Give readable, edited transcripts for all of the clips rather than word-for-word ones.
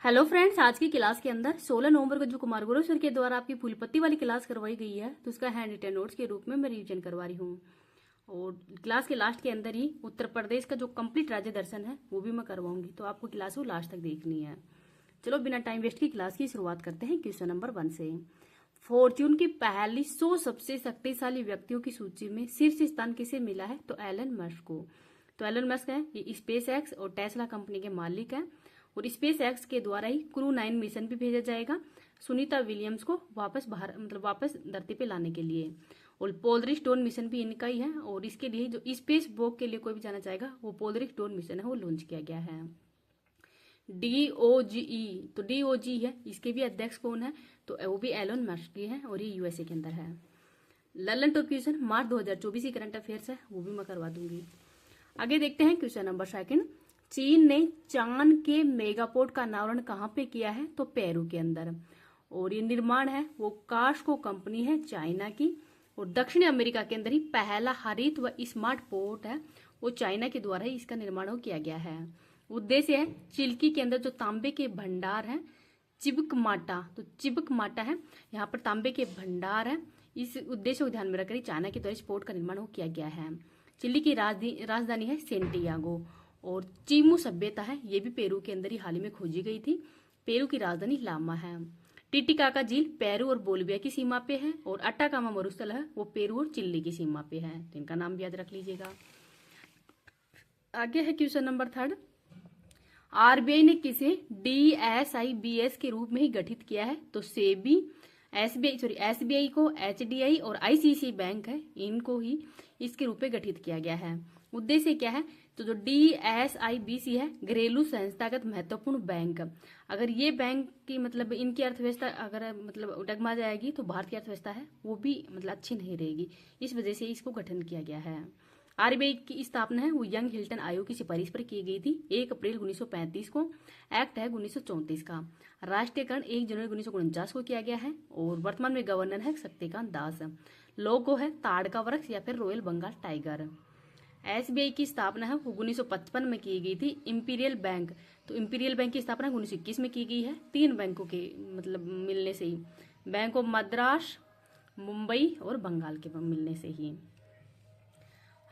Hello friends, आज की class के अंदर 16 नवंबर को जो कुमार गुरु सर के द्वारा आपकी फूलपत्ती वाली क्लास करवाई गई है, तो उसका हैंड रिटन नोट्स के रूप में मैं रिवीजन करवा रही हूँ। और क्लास के लास्ट के अंदर ही उत्तर प्रदेश का जो कंप्लीट राज्य दर्शन है वो भी मैं करवाऊंगी, तो आपको क्लास वो लास्ट तक देखनी है। चलो बिना टाइम वेस्ट की क्लास की शुरुआत करते हैं क्वेश्चन नंबर 1 से। फॉर्च्यून की पहली 100 सबसे शक्तिशाली व्यक्तियों की सूची में शीर्ष स्थान किसे मिला है? तो एलन मस्क को। तो एलन मस्क है, ये स्पेस एक्स और टेस्ला कंपनी के मालिक है, और स्पेस एक्स के द्वारा ही क्रू 9 मिशन भी भेजा जाएगा सुनीता विलियम्स को वापस धरती पे लाने के लिए। और पोलरी स्टोन मिशन भी इनका ही है, और इसके लिए जो स्पेस वॉक के लिए कोई भी जाना चाहेगा वो पोलरी स्टोन मिशन है, वो लॉन्च किया गया है। DOGE, तो DOG है, इसके भी अध्यक्ष कौन है? तो वो भी एलन मस्क की है, और ये यूएसए के अंदर है। ललन टॉप क्वेश्चन मार्च 2024 की करंट अफेयर्स है, वो भी मैं करवा दूंगी। आगे देखते हैं क्वेश्चन नंबर 2। चीन ने चांद के मेगापोर्ट का अनावरण कहाँ पे किया है? तो पेरू के अंदर। और ये निर्माण है वो कास्को कंपनी है चाइना की। और दक्षिण अमेरिका के अंदर ही पहला हरित व स्मार्ट पोर्ट है, वो चाइना के द्वारा ही इसका निर्माण किया गया है। उद्देश्य है चिल्की के अंदर जो तांबे के भंडार है चिबकमाटा, तो चिबकमाटा है, यहाँ पर तांबे के भंडार है। इस उद्देश्य को ध्यान में रखकर चाइना के द्वारा इस पोर्ट का निर्माण किया गया है। चिली की राजधानी है सेंटियागो। और चीमू सभ्यता है, ये भी पेरू के अंदर ही हाल ही में खोजी गई थी। पेरू की राजधानी लामा है। टिटिकाका झील पेरू और बोलिविया की सीमा पे है, और अट्टाकामा मरुस्थल है वो पेरू और चिली की सीमा पे है, तो इनका नाम भी याद रख लीजिएगा। आगे है क्वेश्चन नंबर 3। आरबीआई ने किसे DSIBS के रूप में ही गठित किया है? तो सेबी, एसबीआई को HDI और ICICI बैंक है, इनको ही इसके रूप में गठित किया गया है। उद्देश्य क्या है? तो जो DSIBC है घरेलू संस्थागत महत्वपूर्ण बैंक। अगर ये बैंक की इनकी अर्थव्यवस्था अगर डगमा जाएगी तो भारत की अर्थव्यवस्था है वो भी अच्छी नहीं रहेगी, इस वजह से इसको गठन किया गया है। आरबीआई की स्थापना है वो यंग हिल्टन आयोग की सिफारिश पर की गई थी 1 अप्रैल 1935 को। एक्ट है 1934 का। राष्ट्रीयकरण 1 जनवरी 1949 को किया गया है, और वर्तमान में गवर्नर है शक्तिकांत दास। लोगो है ताड़ का वृक्ष या फिर रॉयल बंगाल टाइगर। एसबीआई की स्थापना है वो 1955 में की गई थी। इंपीरियल बैंक, तो इंपीरियल बैंक की स्थापना 1921 में की गई है। 3 बैंकों के मिलने से ही, बैंक ऑफ मद्रास, मुंबई और बंगाल के मिलने से ही।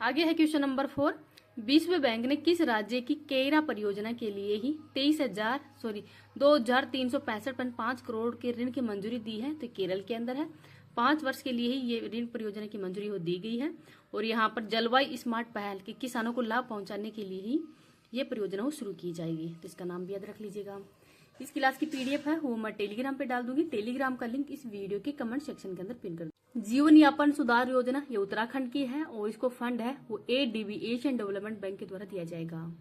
आगे है क्वेश्चन नंबर 4। विश्व बैंक ने किस राज्य की केरा परियोजना के लिए ही 2365 करोड़ के ऋण की मंजूरी दी है? तो केरल के अंदर है। 5 वर्ष के लिए ही ये ऋण परियोजना की मंजूरी हो दी गई है, और यहाँ पर जलवायु स्मार्ट पहल के किसानों को लाभ पहुंचाने के लिए ही ये परियोजना शुरू की जाएगी, तो इसका नाम भी याद रख लीजिएगा। इस क्लास की PDF है वो मैं टेलीग्राम पे डाल दूंगी, टेलीग्राम का लिंक इस वीडियो के कमेंट सेक्शन के अंदर पिन कर दूंगी। जीवन यापन सुधार योजना ये उत्तराखंड की है, और इसको फंड है वो ADB एशियन डेवलपमेंट बैंक के द्वारा दिया जाएगा।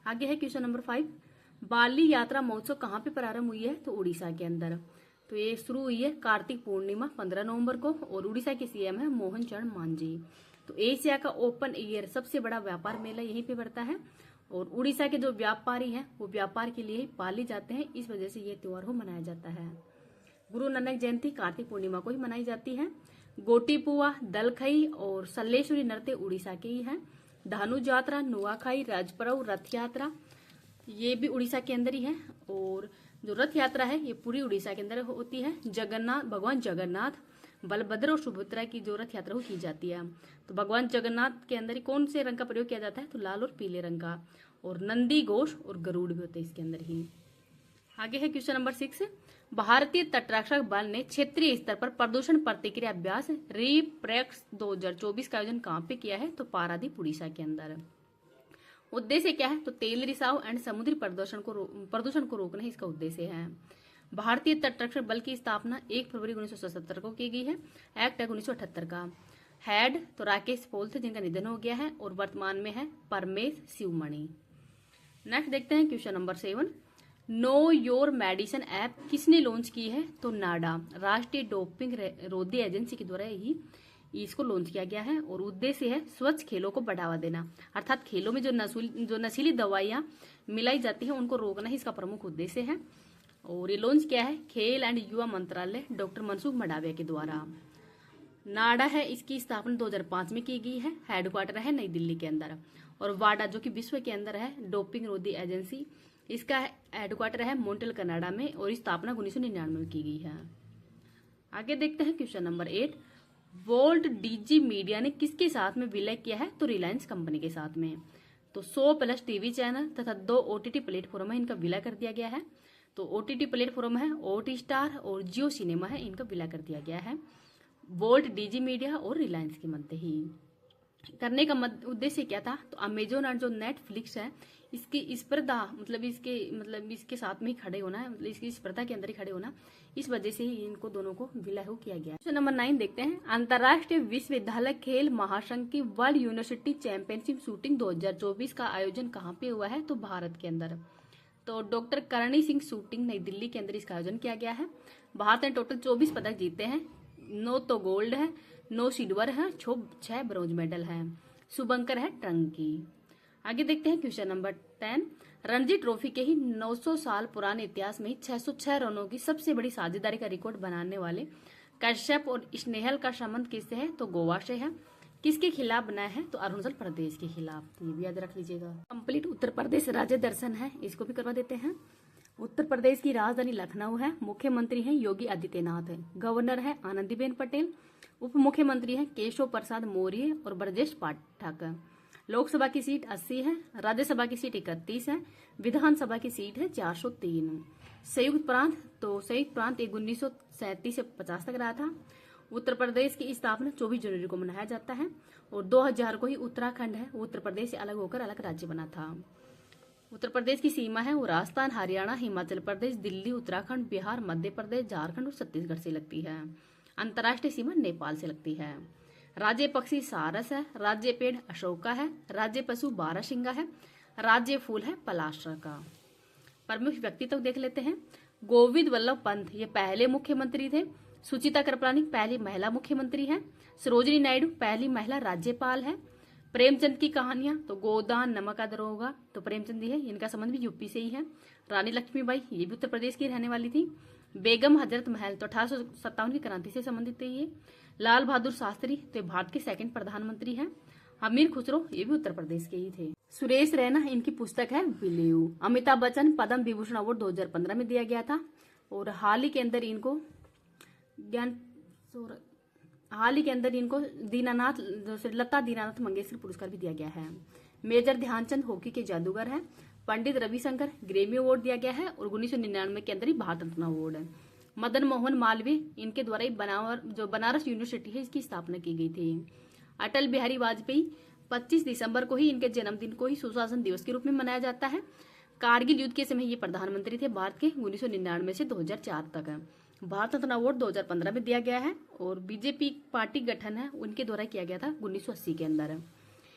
आगे है क्वेश्चन नंबर 5। बाली यात्रा महोत्सव कहाँ पे प्रारंभ हुई है? तो उड़ीसा के अंदर। तो ये शुरू हुई है कार्तिक पूर्णिमा 15 नवंबर को, और उड़ीसा के CM है मोहन चरण मांझी। तो एशिया का ओपन एयर सबसे बड़ा व्यापार मेला यहीं पे पड़ता है, और उड़ीसा के जो व्यापारी हैं वो व्यापार के लिए ही पाली जाते हैं, इस वजह से ये त्योहार हो मनाया जाता है। गुरु नानक जयंती कार्तिक पूर्णिमा को ही मनाई जाती है। गोटीपुआ, दलखई और सल्लेश्वरी नृत्य उड़ीसा के ही हैं। धानु यात्रा, नुआखाई, राजपर्व, रथ यात्रा ये भी उड़ीसा के अंदर ही है। और जो रथ यात्रा है ये पूरी उड़ीसा के अंदर होती है। भगवान जगन्नाथ, बलभद्र और सुभद्रा की जो रथ यात्रा की जाती है, तो भगवान जगन्नाथ के अंदर ही कौन से रंग का प्रयोग किया जाता है? तो लाल और पीले रंग का। और नंदी घोष और गरुड़ भी होते हैं इसके अंदर ही। आगे है क्वेश्चन नंबर 6। भारतीय तटरक्षक बल ने क्षेत्रीय स्तर पर प्रदूषण प्रतिक्रिया अभ्यास रिप्रेक्स 2024 का आयोजन कहाँ पे किया है? तो पारादीप उड़ीसा के अंदर। उद्देश्य क्या है? तो तेल रिसाव एंड समुद्री प्रदूषण को रोकना ही इसका उद्देश्य है। भारतीय तटरक्षक बल की स्थापना 1 फरवरी 1977 को की गई है। एक्ट है 1978 का। हेड तो राकेश पोल थे जिनका निधन हो गया है, और वर्तमान में है परमेश शिवमणि। नेक्स्ट देखते हैं question number 7। Know your medicine app किसने लॉन्च की है? तो नाडा, राष्ट्रीय डोपिंग रोधी एजेंसी के द्वारा ही इसको लॉन्च किया गया है, और उद्देश्य है स्वच्छ खेलों को बढ़ावा देना, अर्थात खेलों में जो नशीली दवाइयां मिलाई जाती हैं उनको रोकना ही इसका प्रमुख उद्देश्य है। और ये लॉन्च किया है खेल एंड युवा मंत्रालय डॉक्टर मनसुख मंडाविया के द्वारा। नाडा है, इसकी स्थापना 2005 में की गई है। हेडक्वार्टर है नई दिल्ली के अंदर। और वाडा जो कि विश्व के अंदर है डोपिंग रोधी एजेंसी, इसका हेडक्वार्टर है मॉन्ट्रियल कनाडा में और इसकी स्थापना 1999 में की गई है। आगे देखते हैं question number 8। Volt DG media ने किसके साथ में विलय किया है? तो रिलायंस कंपनी के साथ में। तो 100+ टीवी चैनल तथा 2 OTT प्लेटफॉर्म है, इनका विलय कर दिया गया है। तो OTT प्लेटफॉर्म है OT स्टार और जियो सिनेमा है, इनका विलय कर दिया गया है वोल्ट डीजी मीडिया और रिलायंस के मध्य ही। करने का उद्देश्य क्या था? तो अमेजोन और जो नेटफ्लिक्स है इसकी स्पर्धा मतलब इसके साथ में ही खड़े होना है, मतलब इसकी स्पर्धा के अंदर ही खड़े होना, इस वजह से ही इनको दोनों को विलय किया गया। क्वेश्चन नंबर 9 देखते हैं। अंतर्राष्ट्रीय विश्वविद्यालय खेल महासंघ की वर्ल्ड यूनिवर्सिटी चैंपियनशिप शूटिंग 2024 का आयोजन कहाँ पे हुआ है? तो भारत के अंदर। तो डॉक्टर करणी सिंह शूटिंग नई दिल्ली के अंदर इसका आयोजन किया गया है। भारत ने टोटल 24 पदक जीते हैं, 9 तो गोल्ड है, 9 सिल्वर है, 6 ब्रॉन्ज मेडल है। शुभंकर है टंकी। आगे देखते हैं क्वेश्चन नंबर 10। रणजी ट्रॉफी के ही 900 साल पुराने इतिहास में ही 606 रनों की सबसे बड़ी साझेदारी का रिकॉर्ड बनाने वाले कश्यप और स्नेहल का संबंध किससे है? तो गोवा से है। किसके खिलाफ बनाया है? तो अरुणाचल प्रदेश के खिलाफ। ये भी याद रख लीजिएगा। कंप्लीट उत्तर प्रदेश राज्य दर्शन है, इसको भी करवा देते हैं। उत्तर प्रदेश की राजधानी लखनऊ है। मुख्यमंत्री हैं योगी आदित्यनाथ है। गवर्नर है आनंदीबेन पटेल। उप मुख्यमंत्री हैं केशव प्रसाद मौर्य और ब्रजेश पाठक। लोकसभा की सीट 80 है, राज्यसभा की सीट 31 है, विधानसभा की सीट है 403। संयुक्त प्रांत, तो संयुक्त प्रांत 1937 से 50 तक रहा था। उत्तर प्रदेश की स्थापना 24 जनवरी को मनाया जाता है और 2000 को ही उत्तराखंड है वो उत्तर प्रदेश से अलग होकर अलग राज्य बना था। उत्तर प्रदेश की सीमा है वो राजस्थान, हरियाणा, हिमाचल प्रदेश, दिल्ली, उत्तराखंड, बिहार, मध्य प्रदेश, झारखंड और छत्तीसगढ़ से लगती है। अंतर्राष्ट्रीय सीमा नेपाल से लगती है। राज्य पक्षी सारस है, राज्य पेड़ अशोका है, राज्य पशु बारहसिंगा है, राज्य फूल है पलाश का। प्रमुख व्यक्तित्व देख लेते हैं। गोविंद वल्लभ पंत ये पहले मुख्यमंत्री थे। सुचिता कृपलानी पहली महिला मुख्यमंत्री है। सरोजिनी नायडू पहली महिला राज्यपाल है। प्रेमचंद की कहानियां, तो गोदान, नमक का दरोगा, तो प्रेमचंद ही है, इनका संबंध भी यूपी से ही है। रानी लक्ष्मीबाई ये भी उत्तर प्रदेश की रहने वाली थी। बेगम हजरत महल तो 1857 की क्रांति से संबंधित है ये। लाल बहादुर शास्त्री तो भारत के 2nd प्रधानमंत्री हैं। अमीर खुसरो ये भी उत्तर प्रदेश के ही थे। सुरेश रैना इनकी पुस्तक है बिलीव। अमिताभ बच्चन पद्म विभूषण अवार्ड 2015 में दिया गया था और हाल ही के अंदर इनको लता दीनानाथ मंगेशकर पुरस्कार भी दिया गया है। मेजर ध्यानचंद हॉकी के जादूगर हैं। पंडित रविशंकर ग्रेमी अवार्ड दिया गया है और 1999 के अंदर ही भारत रत्न अवार्ड है। मदन मोहन मालवीय इनके द्वारा ही बनारस यूनिवर्सिटी है इसकी स्थापना की गई थी। अटल बिहारी वाजपेयी 25 दिसंबर को ही इनके जन्मदिन को ही सुशासन दिवस के रूप में मनाया जाता है। कारगिल युद्ध के समय ये प्रधानमंत्री थे भारत के 1999 से 2004 तक। भारत रत्न अवार्ड 2015 में दिया गया है और बीजेपी पार्टी गठन है उनके द्वारा किया गया था 1980 के अंदर।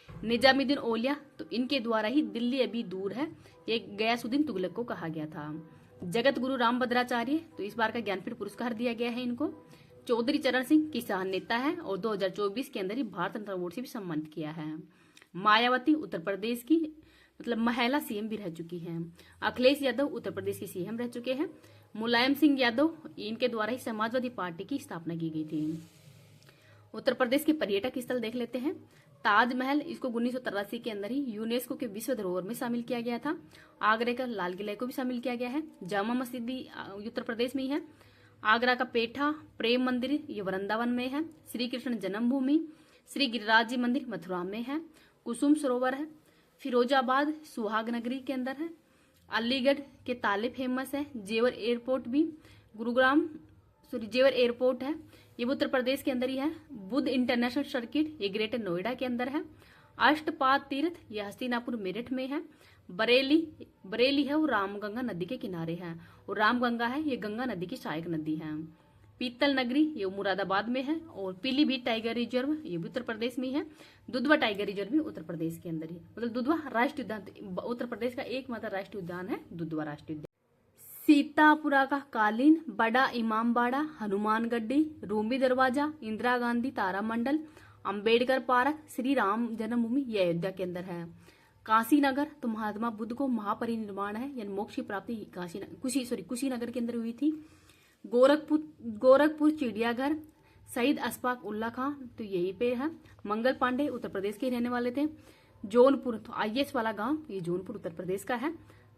निजामुद्दीन औलिया तो इनके द्वारा ही दिल्ली अभी दूर है ये गयासुद्दीन तुगलक को कहा गया था। जगत गुरु रामभद्राचार्य तो इस बार का ज्ञानपीठ पुरस्कार दिया गया है इनको। चौधरी चरण सिंह किसान नेता है और 2024 के अंदर ही भारत रत्न अवार्ड से भी सम्मानित किया है। मायावती उत्तर प्रदेश की मतलब महिला सीएम भी रह चुकी हैं। अखिलेश यादव उत्तर प्रदेश के सीएम रह चुके हैं। मुलायम सिंह यादव इनके द्वारा ही समाजवादी पार्टी की स्थापना की गई थी। उत्तर प्रदेश के पर्यटक स्थल देख लेते हैं। ताजमहल इसको 1983 के अंदर ही यूनेस्को के विश्व धरोहर में शामिल किया गया था। आगरा का लाल किला को भी शामिल किया गया है। जामा मस्जिद भी उत्तर प्रदेश में ही है। आगरा का पेठा प्रेम मंदिर ये वृंदावन में है। श्री कृष्ण जन्मभूमि श्री गिरिराज जी मंदिर मथुरा में है। कुसुम सरोवर है। फिरोजाबाद सुहाग नगरी के अंदर है। अलीगढ़ के ताले फेमस है। जेवर एयरपोर्ट भी जेवर एयरपोर्ट है ये उत्तर प्रदेश के अंदर ही है। बुद्ध इंटरनेशनल सर्किट ये ग्रेटर नोएडा के अंदर है। अष्टपाद तीर्थ ये हस्तिनापुर मेरठ में है। बरेली है वो रामगंगा नदी के किनारे है और रामगंगा है ये गंगा नदी की सहायक नदी है। पीतल नगरी ये मुरादाबाद में है और पीलीभीत टाइगर रिजर्व ये भी उत्तर प्रदेश में है। दुधवा टाइगर रिजर्व भी उत्तर प्रदेश के अंदर ही मतलब दुधवा राष्ट्रीय उद्यान उत्तर प्रदेश का एकमात्र राष्ट्रीय उद्यान है दुधवा राष्ट्रीय उद्यान। सीतापुरा का कालीन, बड़ा इमामबाड़ा, हनुमानगढ़ी, रूमी दरवाजा, इंदिरा गांधी तारा मंडल, अंबेडकर पार्क, श्री राम जन्मभूमि ये अयोध्या के अंदर है। काशी नगर तो महात्मा बुद्ध को महापरिनिर्वाण है यानी मोक्ष की प्राप्ति कुशीनगर के अंदर हुई थी। गोरखपुर चिड़ियाघर, शहीद अशफाक उल्ला खां तो यही पे है। मंगल पांडे उत्तर प्रदेश के रहने वाले थे। जौनपुर तो आईएएस वाला गांव ये जौनपुर उत्तर प्रदेश का है।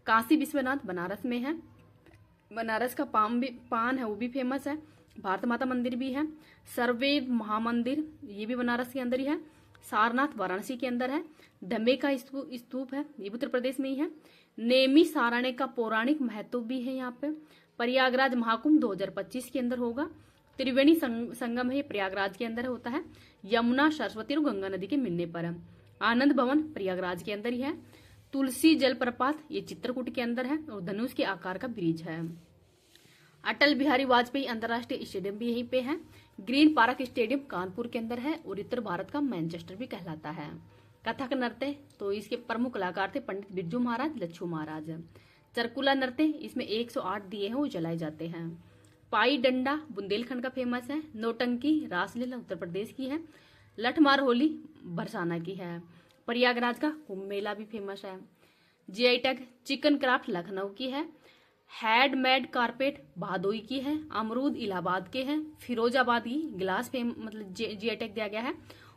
काशी विश्वनाथ बनारस में है। बनारस का पान है वो भी फेमस है। भारत माता मंदिर भी है। सर्वेद महामंदिर ये भी बनारस के अंदर ही है। सारनाथ वाराणसी के अंदर है। डम्बे का स्तूप है, ये उत्तर प्रदेश में ही है। नेमी साराने का पौराणिक महत्व भी है यहाँ पे। प्रयागराज महाकुंभ 2025 के अंदर होगा। त्रिवेणी संगम है, ये प्रयागराज के अंदर होता है। यमुना, सरस्वती और गंगा नदी के मिलने पर है। आनंद भवन प्रयागराज के अंदर ही है। तुलसी जलप्रपात ये चित्रकूट के अंदर है और धनुष के आकार का ब्रिज है। अटल बिहारी वाजपेयी अंतर्राष्ट्रीय स्टेडियम भी यहीं पे है। ग्रीन पार्क स्टेडियम कानपुर के अंदर है और उत्तर भारत का मैनचेस्टर भी कहलाता है। कथक नृत्य तो इसके प्रमुख कलाकार थे पंडित बिरजू महाराज, लच्छू महाराज। चरकुला नृत्य इसमें 108 दिए हैं वो जलाए जाते हैं। पाई डंडा बुंदेलखंड का फेमस है। नौटंकी रासलीला उत्तर प्रदेश की है। लठमार होली बरसाना की है। प्रयागराज का कुंभ मेला भी फेमस है। GI tag chicken craft Lucknow की है। हैंडमेड कारपेट भादोई की है। अमरूद इलाहाबाद के हैं। फिरोजाबाद की गिलास मतलब जीआई टैग दिया गया है।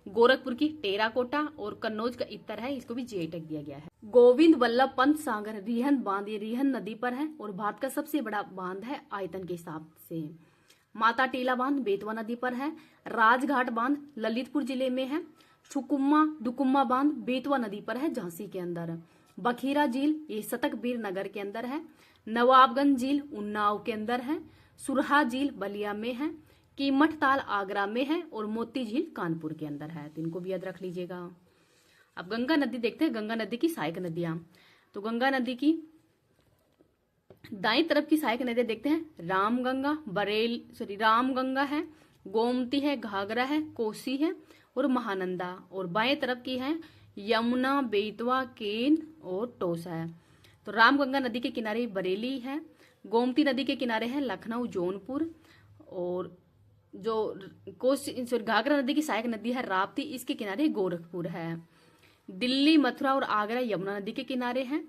गोरखपुर की टेराकोटा और कन्नौज का इत्तर है, इसको भी जीआई टैग दिया गया है। गोविंद वल्लभ पंत सागर रिहन बांध ये रिहन नदी पर है और भारत का सबसे बड़ा बांध है आयतन के हिसाब से। माता टीला बांध बेतवा नदी पर है। राजघाट बांध ललितपुर जिले में है। दुकुम्मा बांध बेतवा नदी पर है झांसी के अंदर। बखीरा झील ये सतकबीर नगर के अंदर है। नवाबगंज झील उन्नाव के अंदर है। सुरहा झील बलिया में है। कीमठ ताल आगरा में है और मोती झील कानपुर के अंदर है, तो इनको भी याद रख लीजिएगा। अब गंगा नदी देखते हैं। गंगा नदी की सहायक नदियां, तो गंगा नदी की दाईं तरफ की सहायक नदियां देखते हैं। रामगंगा है, गोमती है, घाघरा है, कोसी है और महानंदा। और बाएं तरफ की है यमुना, बेतवा, केन और टोसा है। तो रामगंगा नदी के किनारे बरेली है। गोमती नदी के किनारे है लखनऊ, जौनपुर। और जो घाघरा नदी की सहायक नदी है राप्ती, इसके किनारे गोरखपुर है। दिल्ली, मथुरा और आगरा यमुना नदी के किनारे हैं।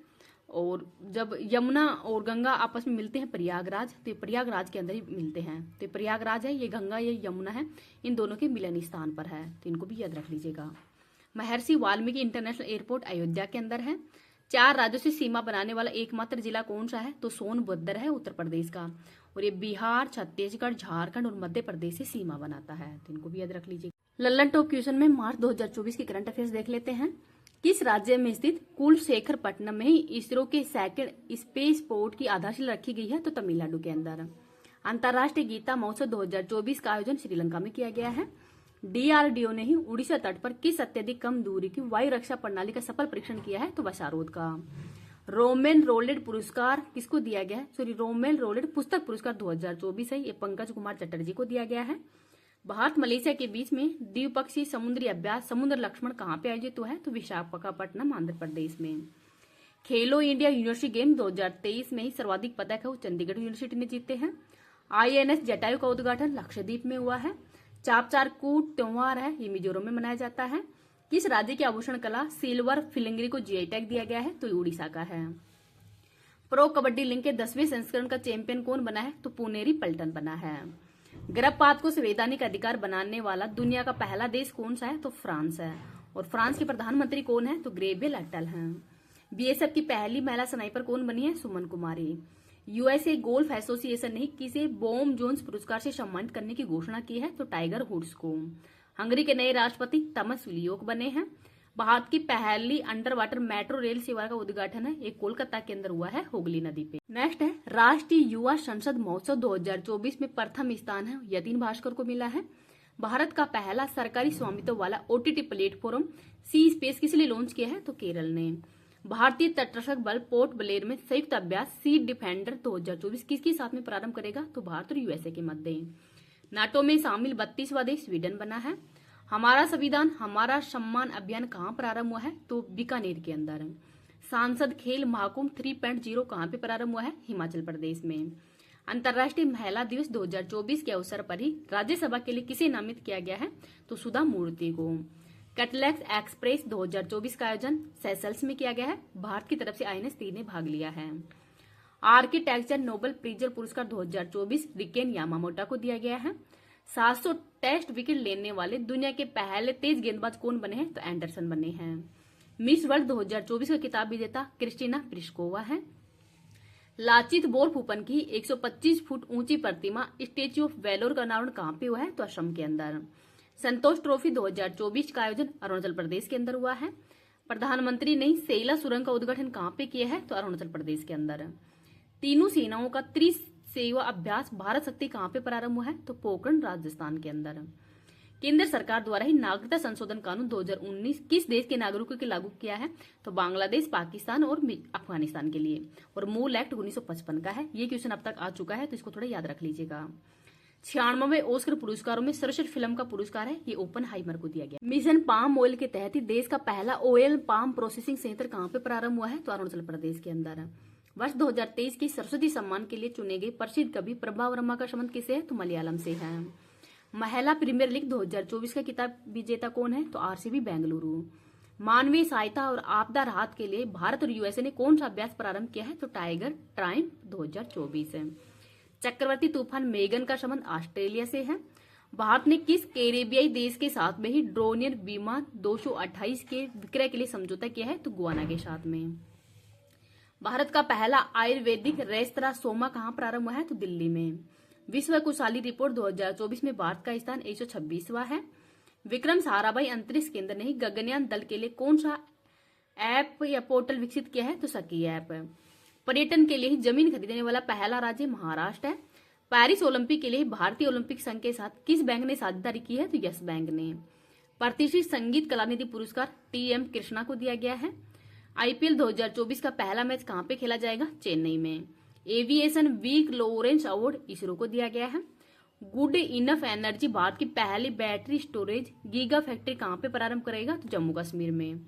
और जब यमुना और गंगा आपस में मिलते हैं प्रयागराज, तो ये प्रयागराज के अंदर ही मिलते हैं। तो प्रयागराज है, ये गंगा ये यमुना है, इन दोनों के मिलन स्थान पर है, तो इनको भी याद रख लीजिएगा। महर्षि वाल्मीकि इंटरनेशनल एयरपोर्ट अयोध्या के अंदर है। 4 राज्यों से सीमा बनाने वाला एकमात्र जिला कौन सा है, तो सोनभद्र है उत्तर प्रदेश का। और ये बिहार, छत्तीसगढ़, झारखंड और मध्य प्रदेश से सीमा बनाता है, तो इनको भी याद रख लीजिए। लल्लन टॉप क्वेश्चन में मार्च 2024 की करंट अफेयर्स देख लेते हैं। किस राज्य में स्थित कुलशेखरपट्टनम में ही इसरो के सेकंड स्पेस पोर्ट की आधारशिला रखी गई है, तो तमिलनाडु के अंदर। अंतर्राष्ट्रीय गीता महोत्सव 2024 का आयोजन श्रीलंका में किया गया है। डीआरडीओ ने ही उड़ीसा तट पर किस अत्यधिक कम दूरी की वायु रक्षा प्रणाली का सफल परीक्षण किया है, तो वशारोद का। रोमेन रोलेड पुरस्कार किसको दिया गया है, सॉरी रोमेन रोलेड पुस्तक पुरस्कार 2024 है, ये पंकज कुमार चटर्जी को दिया गया है। भारत मलेशिया के बीच में द्विपक्षीय समुद्री अभ्यास समुद्र लक्ष्मण कहाँ पे आयोजित हुआ है, तो विशाखापट्टनम आंध्र प्रदेश में। खेलो इंडिया यूनिवर्सिटी गेम 2023 में ही सर्वाधिक पदक है वो चंडीगढ़ यूनिवर्सिटी ने जीते हैं। INS जटायु का उद्घाटन लक्षद्वीप में हुआ है। चापचार कूट त्योहार है, ये मिजोरम में मनाया जाता है। किस राज्य की आभूषण कला सिल्वर फिलिंग्री को जीआई टैग दिया गया है, तो उड़ीसा का है। प्रो कबड्डी लीग के 10वें संस्करण का चैंपियन कौन बना है, तो पुनेरी पल्टन बना है। गर्भपात को संवैधानिक अधिकार बनाने वाला दुनिया का पहला देश कौन सा है, तो फ्रांस है। और फ्रांस के प्रधानमंत्री कौन है, तो ग्रेबियल अटल हैं। बीएसएफ की पहली महिला स्नाइपर कौन बनी है, सुमन कुमारी। यूएसए गोल्फ एसोसिएशन ने किसे बॉम जोन्स पुरस्कार से सम्मानित करने की घोषणा की है, तो टाइगर वुड्स को। हंगरी के नए राष्ट्रपति तमस विलियोक बने हैं। भारत की पहली अंडर वाटर मेट्रो रेल सेवा का उद्घाटन है, एक कोलकाता के अंदर हुआ है हुगली नदी पे। नेक्स्ट है राष्ट्रीय युवा संसद महोत्सव 2024 में प्रथम स्थान है यतीन भास्कर को मिला है। भारत का पहला सरकारी स्वामित्व वाला OTT प्लेटफॉर्म सी स्पेस किस लिए लॉन्च किया है, तो केरल ने। भारतीय तटरक्षक बल पोर्ट ब्लेयर में संयुक्त अभ्यास सी डिफेंडर 2024 किसके साथ में प्रारंभ करेगा, तो भारत और यूएसए के मध्य। नाटो में शामिल 32वां देश स्वीडन बना है। हमारा संविधान हमारा सम्मान अभियान कहाँ प्रारंभ हुआ है, तो बीकानेर के अंदर। सांसद खेल महाकुंभ 3.0 कहाँ पे प्रारंभ हुआ है, हिमाचल प्रदेश में। अंतर्राष्ट्रीय महिला दिवस 2024 के अवसर पर ही राज्यसभा के लिए किसे नामित किया गया है, तो सुधा मूर्ति को। कैटलैक्स एक्सप्रेस 2024 का आयोजन सेशल्स में किया गया है। भारत की तरफ से INS-3 ने भाग लिया है। आर्किटेक्चर नोबेल प्रिजर पुरस्कार 2024 रिकेन यामामोटा को दिया गया है। 700 टेस्ट विकेट लेने वाले दुनिया के पहले तेज गेंदबाज कौन बने हैं, तो एंडरसन बने हैं। मिस वर्ल्ड 2024 का खिताब विजेता क्रिस्टीना प्लिस्कोवा है। लाचित बोरफुकन की 125 फुट ऊंची प्रतिमा स्टेच्यू ऑफ वैलोर का अनावरण कहां पे हुआ है? तो असम के अंदर। संतोष ट्रॉफी 2024 का आयोजन अरुणाचल प्रदेश के अंदर हुआ है। प्रधानमंत्री ने सेला सुरंग का उद्घाटन कहां पे किया है? तो अरुणाचल प्रदेश के अंदर। तीनों सेनाओं का त्रिसेवा अभ्यास भारत शक्ति कहां पे प्रारंभ हुआ है? तो पोखरण राजस्थान के अंदर। केंद्र सरकार द्वारा ही नागरिकता संशोधन कानून 2019 किस देश के नागरिकों के लागू किया है? तो बांग्लादेश, पाकिस्तान और अफगानिस्तान के लिए। और मूल एक्ट 1955 का है। ये क्वेश्चन अब तक आ चुका है, तो इसको थोड़ा याद रख लीजिएगा। 96वें ऑस्कर पुरस्कारों में सर्वश्रेष्ठ फिल्म का पुरस्कार है, ये ओपनहाइमर को दिया गया। मिशन पाम ऑयल के तहत ही देश का पहला ऑयल पाम प्रोसेसिंग संयंत्र कहां पे प्रारंभ हुआ है? तो अरुणाचल प्रदेश के अंदर। वर्ष 2023 की सरस्वती सम्मान के लिए चुने गए प्रसिद्ध कवि प्रभा वर्मा का संबंध किससे है? तो मलयालम से है। महिला प्रीमियर लीग 2024 का खिताब विजेता कौन है? तो आरसीबी बेंगलुरु। मानवीय सहायता और आपदा राहत के लिए भारत और यूएसए ने कौन सा अभ्यास प्रारंभ किया है? तो टाइगर ट्राइम 2024 है। चक्रवर्ती तूफान मेगन का संबंध ऑस्ट्रेलिया से है। भारत ने किस कैरेबियाई देश के साथ में ही ड्रोनियर विमान 228 के विक्रय के लिए समझौता किया है? तो गुआना के साथ में। भारत का पहला आयुर्वेदिक रेस्तरां सोमा कहां प्रारंभ हुआ है? तो दिल्ली में। विश्व कुशली रिपोर्ट 2024 में भारत का स्थान 126वां है। विक्रम साराभाई अंतरिक्ष केंद्र ने गगनयान दल के लिए कौन सा ऐप या पोर्टल विकसित किया है? तो सखी ऐप। पर्यटन के लिए जमीन खरीदने वाला पहला राज्य महाराष्ट्र है। पेरिस ओलंपिक के लिए भारतीय ओलंपिक संघ के साथ किस बैंक ने साझेदारी की है? तो यस बैंक ने। प्रतिष्ठित संगीत कलानिधि पुरस्कार टीएम कृष्णा को दिया गया है। आईपीएल 2024 का पहला मैच कहां पे खेला जाएगा? चेन्नई में। Aviation week Laureates award ISRO को दिया गया है। गुड इनफ एनर्जी भारत की पहली बैटरी स्टोरेज गीगा फैक्ट्री कहां पे प्रारंभ करेगा? तो जम्मू कश्मीर में।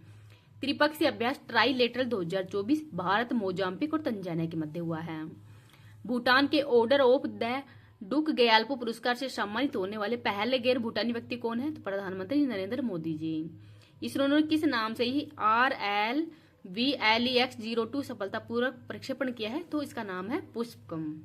त्रिपक्षीय अभ्यास ट्राइलेटरल 2024 भारत, मोजाम्बिक और तंजानिया के मध्य हुआ है। भूटान के ऑर्डर ऑफ द डुक गयाल्पो पुरस्कार से सम्मानित होने वाले पहले गैर भूटानी व्यक्ति कौन है? तो प्रधानमंत्री नरेंद्र मोदी जी। इसरो ने किस नाम से ही RLVLEX-02 सफलतापूर्वक प्रक्षेपण किया है? तो इसका नाम है पुष्पकम।